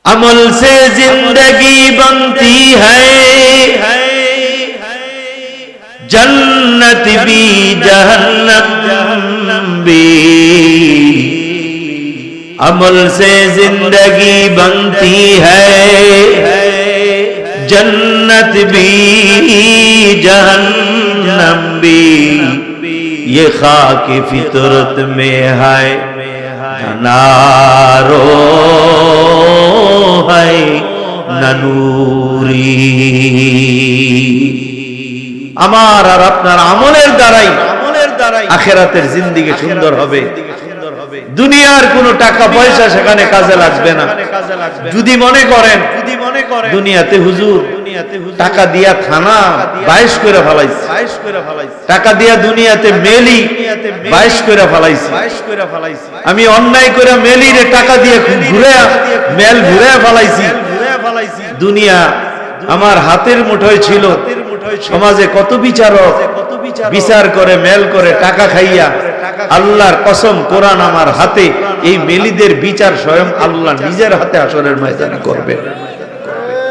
अमल से जिंदगी बनती है, जन्नत भी जहन्नम भी। अमल से जिंदगी बनती है, जन्नत भी जहन्नम भी। ये खाक फितरत में है नारो है नूरी। আমার আর আপনার আমলের দ্বারাই আখিরাতের জিন্দেগি সুন্দর হবে। দুনিয়ার কোনো টাকা পয়সা সেখানে কাজে লাগবে না। যদি মনে করেন দুনিয়াতে হুজুর টাকা দিয়া থানা 22 করে ফেলাইছে, টাকা দিয়া দুনিয়াতে মেলি 22 করে ফেলাইছে, আমি অন্যায় করে মেলিরে টাকা দিয়ে ঘুরে মেল ঘুরে ফেলাইছি। দুনিয়া আমার হাতের মুঠোয় ছিল, সমাজে কত বিচারক বিচার করে মেল করে টাকা খাইয়া। আল্লাহর কসম, কোরআন আমার হাতে, এই মেলিদের বিচার স্বয়ং আল্লাহ নিজের হাতে হাশরের ময়দানে করবে।